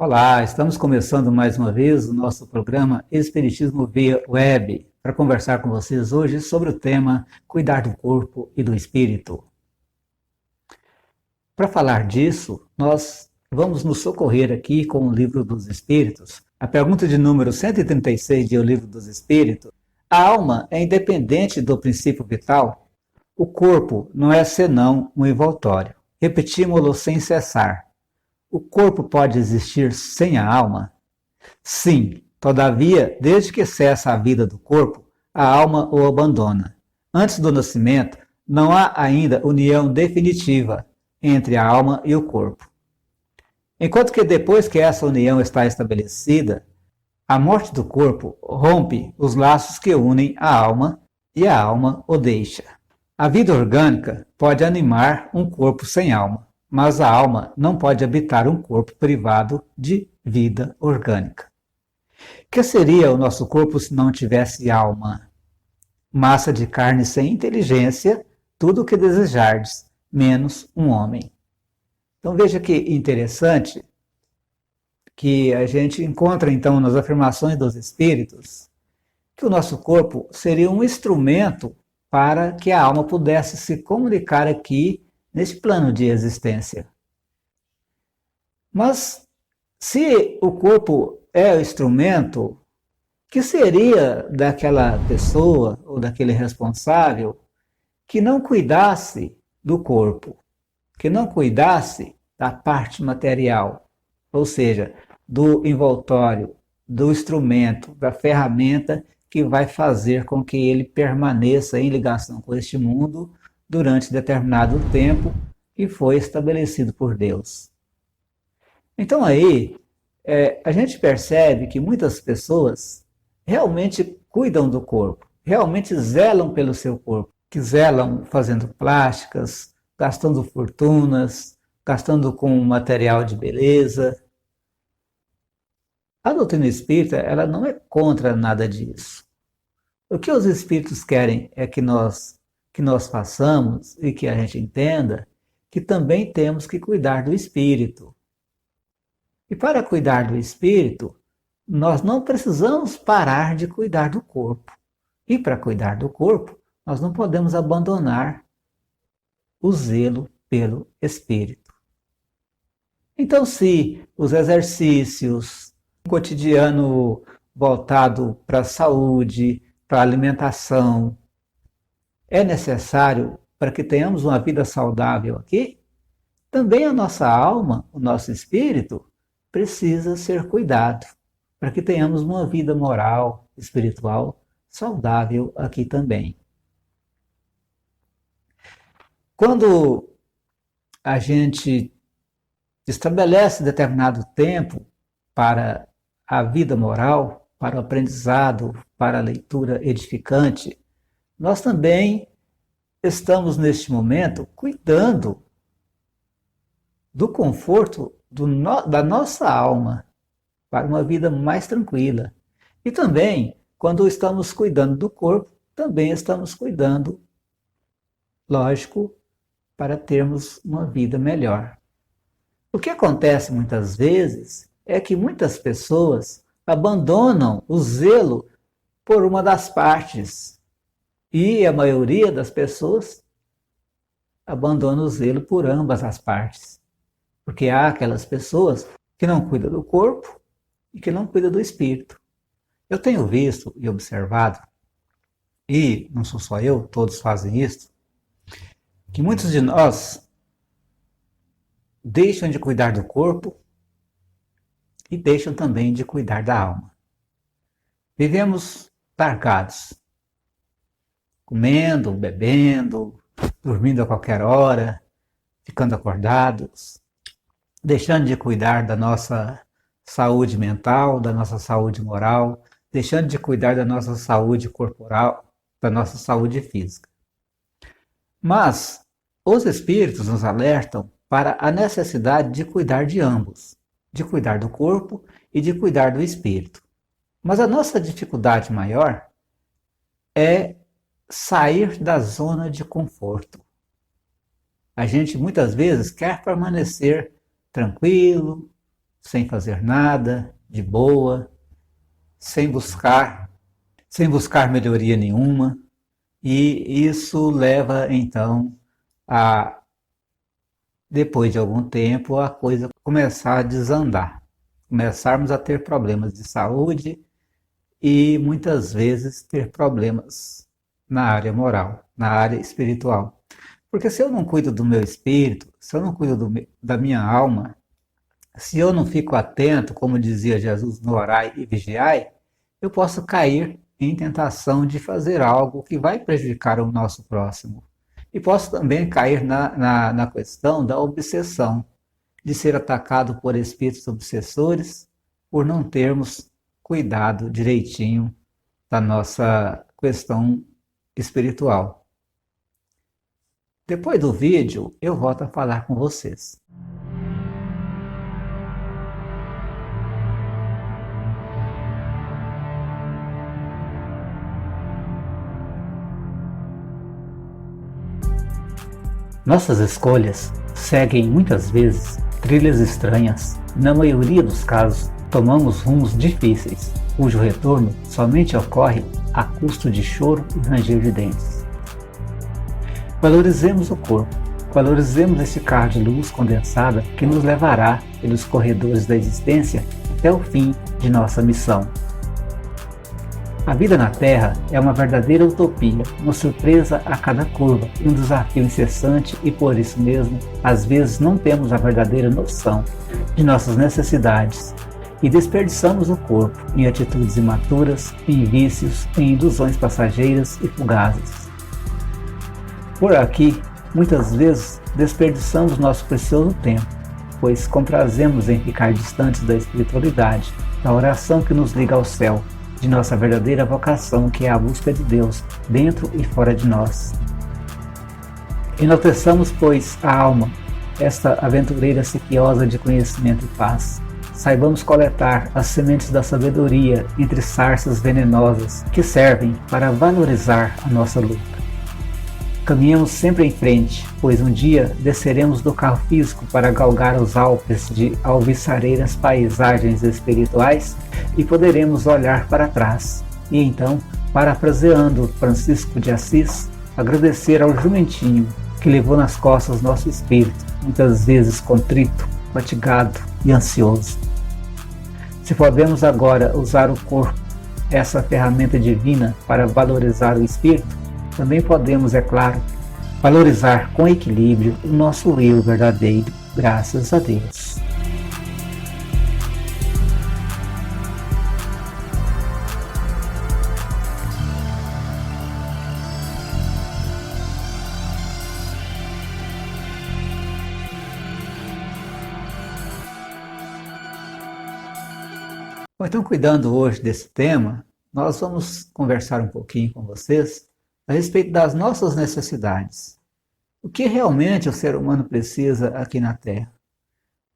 Olá, estamos começando mais uma vez o nosso programa Espiritismo via Web para conversar com vocês hoje sobre o tema Cuidar do Corpo e do Espírito. Para falar disso, nós vamos nos socorrer aqui com o Livro dos Espíritos. A pergunta de número 136 de O Livro dos Espíritos: a alma é independente do princípio vital? O corpo não é senão um envoltório. Repetimos-lo sem cessar. O corpo pode existir sem a alma? Sim, todavia, desde que cessa a vida do corpo, a alma o abandona. Antes do nascimento, não há ainda união definitiva entre a alma e o corpo. Enquanto que depois que essa união está estabelecida, a morte do corpo rompe os laços que unem a alma e a alma o deixa. A vida orgânica pode animar um corpo sem alma, mas a alma não pode habitar um corpo privado de vida orgânica. Que seria o nosso corpo se não tivesse alma? Massa de carne sem inteligência, tudo o que desejardes, menos um homem. Então veja que interessante que a gente encontra então nas afirmações dos espíritos que o nosso corpo seria um instrumento para que a alma pudesse se comunicar aqui neste plano de existência. Mas se o corpo é o instrumento, que seria daquela pessoa ou daquele responsável que não cuidasse do corpo, que não cuidasse da parte material, ou seja, do envoltório, do instrumento, da ferramenta que vai fazer com que ele permaneça em ligação com este mundo durante determinado tempo que foi estabelecido por Deus. Então aí, a gente percebe que muitas pessoas realmente cuidam do corpo, realmente zelam pelo seu corpo, que zelam fazendo plásticas, gastando fortunas, gastando com material de beleza. A doutrina espírita, ela não é contra nada disso. O que os espíritos querem é que nós façamos e que a gente entenda que também temos que cuidar do espírito. E para cuidar do espírito, nós não precisamos parar de cuidar do corpo. E para cuidar do corpo, nós não podemos abandonar o zelo pelo espírito. Então, se os exercícios, o cotidiano voltado para a saúde, para a alimentação, é necessário para que tenhamos uma vida saudável aqui, também a nossa alma, o nosso espírito, precisa ser cuidado para que tenhamos uma vida moral, espiritual, saudável aqui também. Quando a gente estabelece determinado tempo para a vida moral, para o aprendizado, para a leitura edificante, nós também estamos neste momento cuidando do conforto da nossa alma para uma vida mais tranquila. E também, quando estamos cuidando do corpo, também estamos cuidando, lógico, para termos uma vida melhor. O que acontece muitas vezes é que muitas pessoas abandonam o zelo por uma das partes e a maioria das pessoas abandona o zelo por ambas as partes, porque há aquelas pessoas que não cuidam do corpo e que não cuidam do espírito. Eu tenho visto e observado, e não sou só eu, todos fazem isso, que muitos de nós deixam de cuidar do corpo e deixam também de cuidar da alma. Vivemos largados, comendo, bebendo, dormindo a qualquer hora, ficando acordados, deixando de cuidar da nossa saúde mental, da nossa saúde moral, deixando de cuidar da nossa saúde corporal, da nossa saúde física. Mas os espíritos nos alertam para a necessidade de cuidar de ambos, de cuidar do corpo e de cuidar do espírito. Mas a nossa dificuldade maior é sair da zona de conforto. A gente muitas vezes quer permanecer tranquilo, sem fazer nada, de boa, sem buscar melhoria nenhuma, e isso leva então a, depois de algum tempo, a coisa começar a desandar, começarmos a ter problemas de saúde e muitas vezes ter problemas na área moral, na área espiritual. Porque se eu não cuido do meu espírito, se eu não cuido da minha alma, se eu não fico atento, como dizia Jesus, no orai e vigiai, eu posso cair em tentação de fazer algo que vai prejudicar o nosso próximo. E posso também cair na questão da obsessão, de ser atacado por espíritos obsessores, por não termos cuidado direitinho da nossa questão espiritual. Depois do vídeo, eu volto a falar com vocês. Nossas escolhas seguem muitas vezes trilhas estranhas. Na maioria dos casos, tomamos rumos difíceis, cujo retorno somente ocorre a custo de choro e ranger de dentes. Valorizemos o corpo, valorizemos esse carro de luz condensada que nos levará pelos corredores da existência até o fim de nossa missão. A vida na Terra é uma verdadeira utopia, uma surpresa a cada curva e um desafio incessante, e por isso mesmo, às vezes não temos a verdadeira noção de nossas necessidades e desperdiçamos o corpo em atitudes imaturas, em vícios, em ilusões passageiras e fugazes. Por aqui, muitas vezes desperdiçamos nosso precioso tempo, pois comprazemos em ficar distantes da espiritualidade, da oração que nos liga ao céu, de nossa verdadeira vocação, que é a busca de Deus dentro e fora de nós. Enalteçamos, pois, a alma, esta aventureira sequiosa de conhecimento e paz. Saibamos coletar as sementes da sabedoria entre sarças venenosas que servem para valorizar a nossa luta. Caminhemos sempre em frente, pois um dia desceremos do carro físico para galgar os Alpes de alviçareiras paisagens espirituais e poderemos olhar para trás e então, parafraseando Francisco de Assis, agradecer ao jumentinho que levou nas costas nosso espírito, muitas vezes contrito, fatigado e ansioso. Se podemos agora usar o corpo, essa ferramenta divina, para valorizar o espírito, também podemos, é claro, valorizar com equilíbrio o nosso eu verdadeiro, graças a Deus. Bom, então, cuidando hoje desse tema, nós vamos conversar um pouquinho com vocês a respeito das nossas necessidades. O que realmente o ser humano precisa aqui na Terra?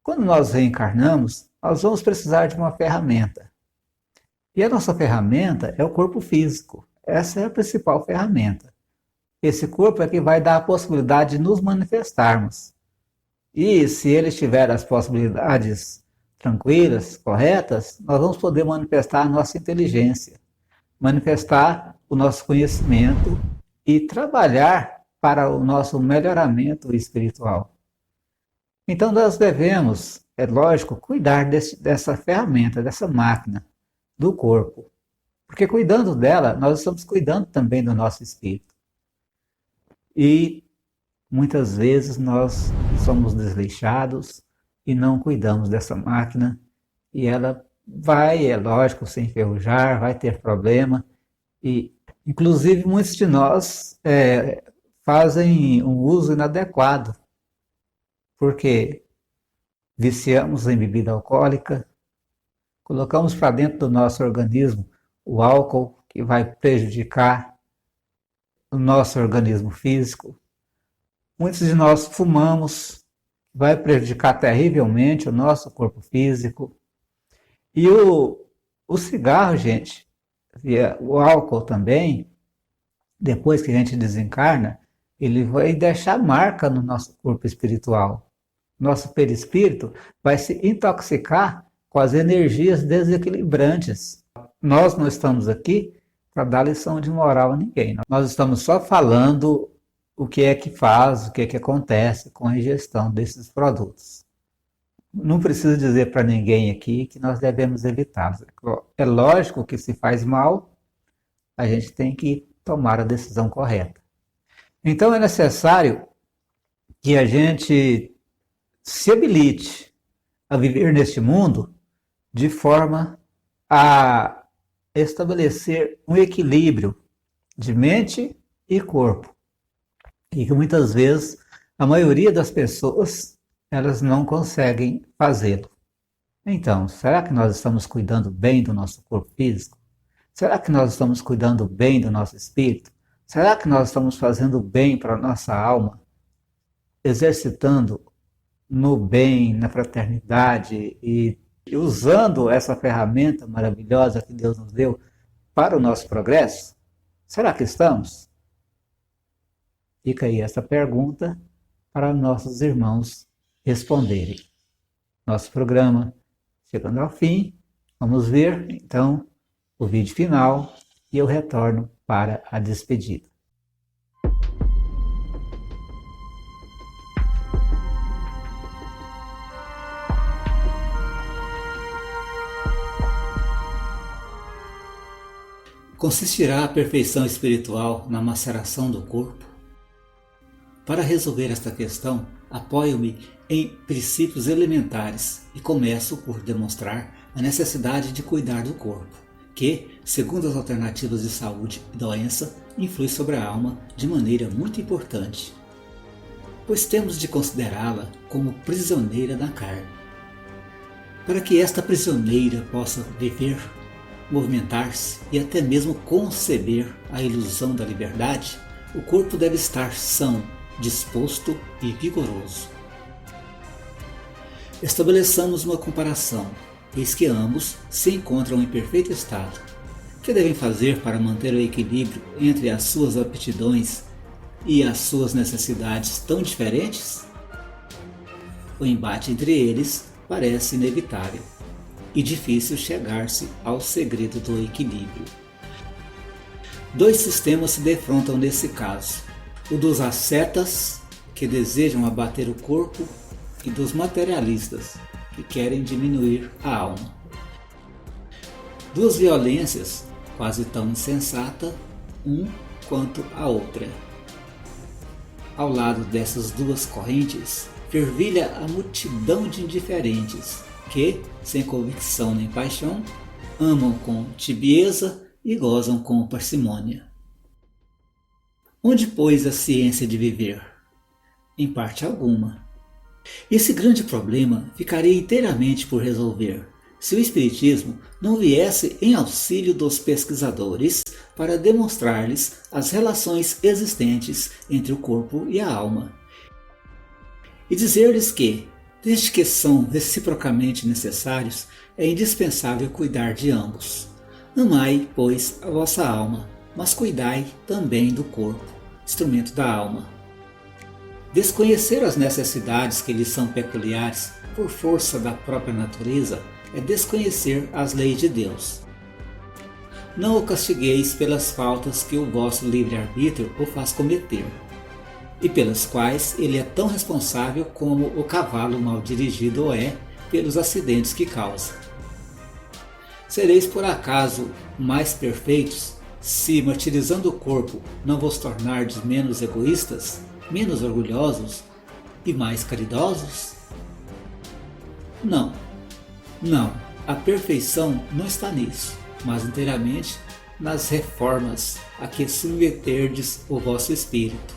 Quando nós reencarnamos, nós vamos precisar de uma ferramenta. E a nossa ferramenta é o corpo físico. Essa é a principal ferramenta. Esse corpo é que vai dar a possibilidade de nos manifestarmos. E se ele tiver as possibilidades tranquilas, corretas, nós vamos poder manifestar a nossa inteligência, manifestar o nosso conhecimento e trabalhar para o nosso melhoramento espiritual. Então nós devemos, é lógico, cuidar dessa ferramenta, dessa máquina, do corpo. Porque cuidando dela, nós estamos cuidando também do nosso espírito. E muitas vezes nós somos desleixados e não cuidamos dessa máquina, e ela vai, é lógico, se enferrujar, vai ter problema, e inclusive muitos de nós fazem um uso inadequado, porque viciamos em bebida alcoólica, colocamos para dentro do nosso organismo o álcool, que vai prejudicar o nosso organismo físico. Muitos de nós fumamos, vai prejudicar terrivelmente o nosso corpo físico. E o cigarro, gente, o álcool também, depois que a gente desencarna, ele vai deixar marca no nosso corpo espiritual. Nosso perispírito vai se intoxicar com as energias desequilibrantes. Nós não estamos aqui para dar lição de moral a ninguém. Nós estamos só falando o que é que faz, o que é que acontece com a ingestão desses produtos. Não preciso dizer para ninguém aqui que nós devemos evitá-los. É lógico que se faz mal, a gente tem que tomar a decisão correta. Então é necessário que a gente se habilite a viver neste mundo de forma a estabelecer um equilíbrio de mente e corpo. E que muitas vezes a maioria das pessoas elas não conseguem fazê-lo. Então, será que nós estamos cuidando bem do nosso corpo físico? Será que nós estamos cuidando bem do nosso espírito? Será que nós estamos fazendo bem para a nossa alma? Exercitando no bem, na fraternidade e usando essa ferramenta maravilhosa que Deus nos deu para o nosso progresso? Será que estamos? Fica aí essa pergunta para nossos irmãos responderem. Nosso programa chegando ao fim, vamos ver então o vídeo final e eu retorno para a despedida. Consistirá a perfeição espiritual na maceração do corpo? Para resolver esta questão, apoio-me em princípios elementares e começo por demonstrar a necessidade de cuidar do corpo, que, segundo as alternativas de saúde e doença, influi sobre a alma de maneira muito importante, pois temos de considerá-la como prisioneira da carne. Para que esta prisioneira possa viver, movimentar-se e até mesmo conceber a ilusão da liberdade, o corpo deve estar são, disposto e vigoroso. Estabeleçamos uma comparação, eis que ambos se encontram em perfeito estado. O que devem fazer para manter o equilíbrio entre as suas aptidões e as suas necessidades tão diferentes? O embate entre eles parece inevitável e difícil chegar-se ao segredo do equilíbrio. Dois sistemas se defrontam nesse caso: o dos ascetas, que desejam abater o corpo, e dos materialistas, que querem diminuir a alma. Duas violências, quase tão insensata, um quanto a outra. Ao lado dessas duas correntes, fervilha a multidão de indiferentes, que, sem convicção nem paixão, amam com tibieza e gozam com parcimônia. Onde, pois, a ciência de viver? Em parte alguma. Esse grande problema ficaria inteiramente por resolver, se o Espiritismo não viesse em auxílio dos pesquisadores para demonstrar-lhes as relações existentes entre o corpo e a alma, e dizer-lhes que, desde que são reciprocamente necessários, é indispensável cuidar de ambos. Amai, pois, a vossa alma, mas cuidai também do corpo, instrumento da alma. Desconhecer as necessidades que lhes são peculiares por força da própria natureza é desconhecer as leis de Deus. Não o castigueis pelas faltas que o vosso livre-arbítrio o faz cometer, e pelas quais ele é tão responsável como o cavalo mal dirigido é pelos acidentes que causa. Sereis por acaso mais perfeitos se, martirizando o corpo, não vos tornardes menos egoístas, menos orgulhosos e mais caridosos? Não, a perfeição não está nisso, mas inteiramente nas reformas a que submeterdes o vosso espírito.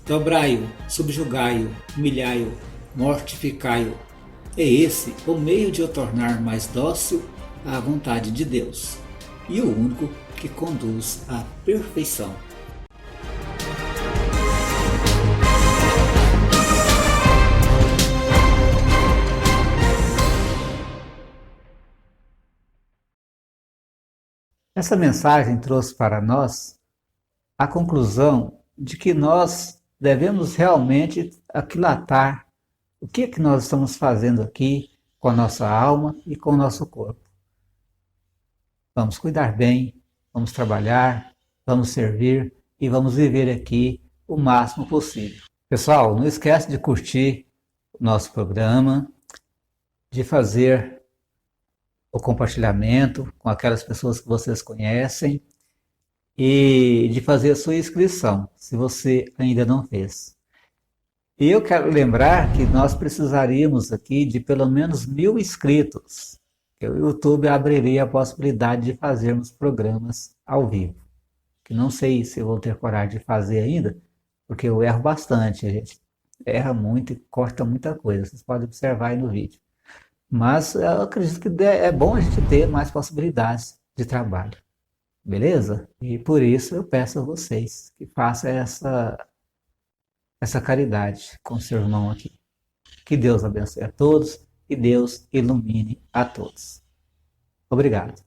Dobrai-o, subjugai-o, humilhai-o, mortificai-o. É esse o meio de o tornar mais dócil à vontade de Deus, e o único que conduz à perfeição. Essa mensagem trouxe para nós a conclusão de que nós devemos realmente aquilatar O que é que nós estamos fazendo aqui com a nossa alma e com o nosso corpo? Vamos cuidar bem, vamos trabalhar, vamos servir e vamos viver aqui o máximo possível. Pessoal, não esquece de curtir o nosso programa, de fazer o compartilhamento com aquelas pessoas que vocês conhecem e de fazer a sua inscrição, se você ainda não fez. E eu quero lembrar que nós precisaríamos aqui de pelo menos 1.000 inscritos, que o YouTube abriria a possibilidade de fazermos programas ao vivo, que não sei se eu vou ter coragem de fazer ainda, porque eu erro bastante, a gente erra muito e corta muita coisa, vocês podem observar aí no vídeo. Mas eu acredito que é bom a gente ter mais possibilidades de trabalho, beleza? E por isso eu peço a vocês que façam essa caridade com o seu irmão aqui. Que Deus abençoe a todos e Deus ilumine a todos. Obrigado.